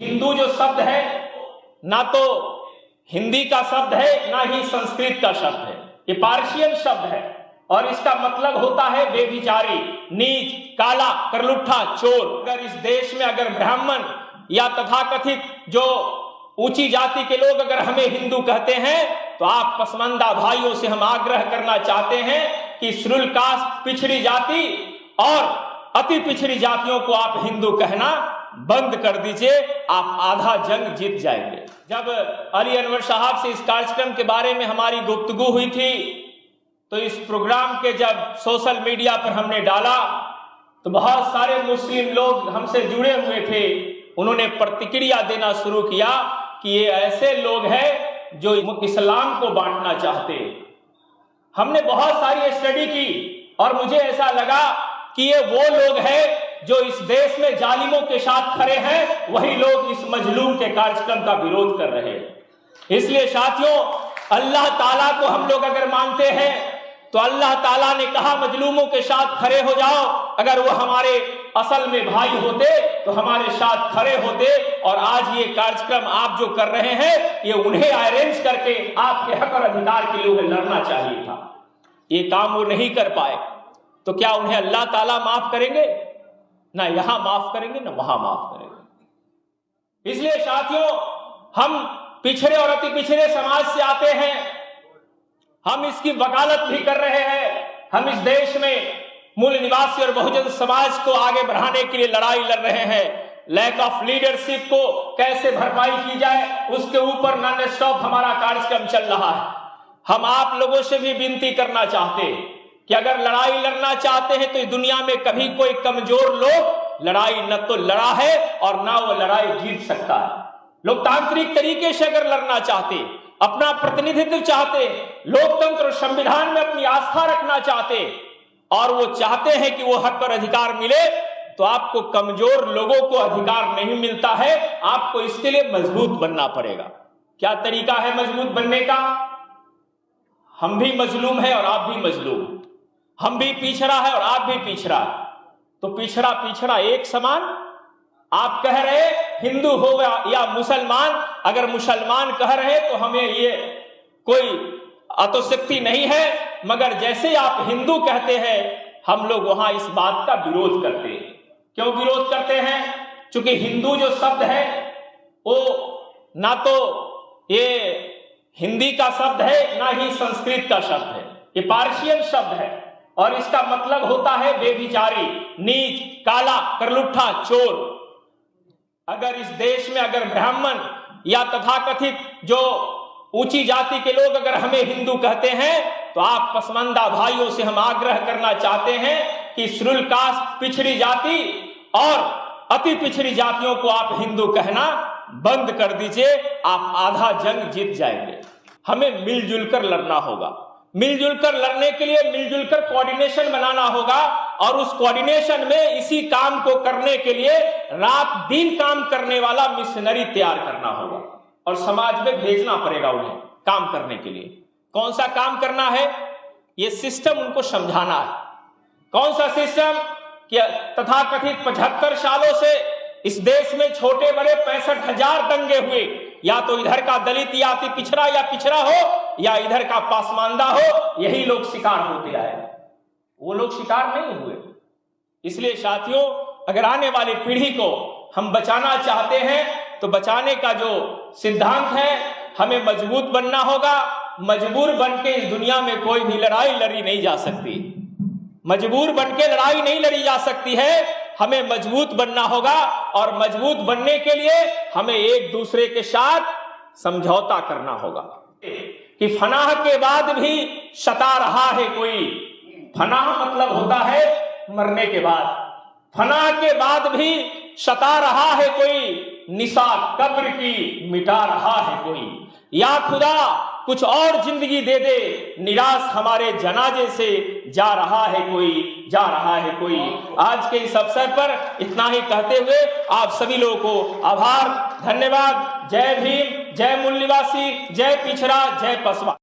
हिंदू जो शब्द है ना तो हिंदी का शब्द है ना ही संस्कृत का शब्द है, ये पार्शियन शब्द है और इसका मतलब होता है बेविचारी, नीच, काला, करलुट्ठा, चोर। अगर इस देश में अगर ब्राह्मण या तथाकथित जो ऊंची जाति के लोग अगर हमें हिंदू कहते हैं तो आप पसमानदा भाइयों से हम आग्रह करना चाहते हैं कि शेड्यूल कास्ट, पिछड़ी जाति और अति पिछड़ी जातियों को आप हिंदू कहना बंद कर दीजिए, आप आधा जंग जीत जाएंगे। जब अली अनवर साहब से इस कार्यक्रम के बारे में हमारी गुफ्तगू हुई थी तो इस प्रोग्राम के जब सोशल मीडिया पर हमने डाला तो बहुत सारे मुस्लिम लोग हमसे जुड़े हुए थे, उन्होंने प्रतिक्रिया देना शुरू किया कि ये ऐसे लोग हैं जो इस्लाम को बांटना चाहते। हमने बहुत सारी स्टडी की और मुझे ऐसा लगा कि ये वो लोग हैं जो इस देश में जालिमों के साथ खड़े हैं, वही लोग इस मजलूम के कार्यक्रम का विरोध कर रहे हैं। इसलिए साथियों, अल्लाह ताला को हम लोग अगर मानते हैं तो अल्लाह ताला ने कहा मजलूमों के साथ खड़े हो जाओ। अगर वो हमारे असल में भाई होते तो हमारे साथ खड़े होते और आज ये कार्यक्रम आप जो कर रहे हैं ये उन्हें अरेंज करके आपके हक और अधिकार के लिए लड़ना चाहिए था। ये काम वो नहीं कर पाए तो क्या उन्हें अल्लाह ताला माफ करेंगे? ना यहां माफ करेंगे ना वहां माफ करेंगे। इसलिए साथियों, हम पिछड़े और अति पिछड़े समाज से आते हैं, हम इसकी वकालत भी कर रहे हैं। हम इस देश में मूल निवासी और बहुजन समाज को आगे बढ़ाने के लिए लड़ाई लड़ रहे हैं। लैक ऑफ लीडरशिप को कैसे भरपाई की जाए उसके ऊपर नॉन स्टॉप हमारा कार्यक्रम चल रहा है। हम आप लोगों से भी विनती करना चाहते हैं कि अगर लड़ाई लड़ना चाहते हैं तो इस दुनिया में कभी कोई कमजोर लोग लड़ाई न तो लड़ा है और ना वो लड़ाई जीत सकता है। लोकतांत्रिक तरीके से अगर लड़ना चाहते, अपना प्रतिनिधित्व चाहते, लोकतंत्र और संविधान में अपनी आस्था रखना चाहते और वो चाहते हैं कि वो हक और अधिकार मिले, तो आपको कमजोर लोगों को अधिकार नहीं मिलता है। आपको इसके लिए मजबूत बनना पड़ेगा। क्या तरीका है मजबूत बनने का? हम भी मजलूम है और आप भी मजलूम, हम भी पिछड़ा है और आप भी पिछड़ा, तो पिछड़ा पिछड़ा एक समान। आप कह रहे हिंदू हो या मुसलमान, अगर मुसलमान कह रहे तो हमें ये कोई अतोशक्ति नहीं है, मगर जैसे आप हिंदू कहते हैं हम लोग वहां इस बात का विरोध करते हैं। क्यों विरोध करते हैं? क्योंकि हिंदू जो शब्द है वो ना तो ये हिंदी का शब्द है ना ही संस्कृत का शब्द है, ये पार्शियन शब्द है और इसका मतलब होता है बेविचारी, नीच, काला, करलुट्ठा, चोर। अगर इस देश में अगर ब्राह्मण या तथाकथित जो ऊंची जाति के लोग अगर हमें हिंदू कहते हैं तो आप पसमानदा भाइयों से हम आग्रह करना चाहते हैं कि शेड्यूल कास्ट, पिछड़ी जाति और अति पिछड़ी जातियों को आप हिंदू कहना बंद कर दीजिए, आप आधा जंग जीत जाएंगे। हमें मिलजुल कर लड़ना होगा। मिलजुल कर लड़ने के लिए मिलजुल कर कोऑर्डिनेशन बनाना होगा और उस कोऑर्डिनेशन में इसी काम को करने के लिए रात दिन काम करने वाला मिशनरी तैयार करना होगा और समाज में भेजना पड़ेगा उन्हें काम करने के लिए। कौन सा काम करना है? ये सिस्टम उनको समझाना है। कौन सा सिस्टम? कि तथाकथित 75 सालों से इस देश में छोटे बड़े 65,000 दंगे हुए, या तो इधर का दलित या अति पिछड़ा या पिछड़ा हो या इधर का पासमानदा हो, यही लोग शिकार होते आए, वो लोग शिकार नहीं हुए। इसलिए साथियों, अगर आने वाली पीढ़ी को हम बचाना चाहते हैं तो बचाने का जो सिद्धांत है, हमें मजबूत बनना होगा। मजबूर बन के इस दुनिया में कोई भी लड़ाई लड़ी नहीं जा सकती, मजबूर बन के लड़ाई नहीं लड़ी जा सकती है। हमें मजबूत बनना होगा और मजबूत बनने के लिए हमें एक दूसरे के साथ समझौता करना होगा कि फनाह के बाद भी सता रहा है कोई। फनाह मतलब होता है मरने के बाद, फनाह के बाद भी सता रहा है कोई, निशा कब्र की मिटा रहा है कोई। या खुदा कुछ और जिंदगी दे दे, निराश हमारे जनाजे से जा रहा है कोई, जा रहा है कोई। आज के इस अवसर पर इतना ही कहते हुए आप सभी लोगों को आभार, धन्यवाद। जय भीम, जय मूल निवासी, जय पिछड़ा, जय पसवा।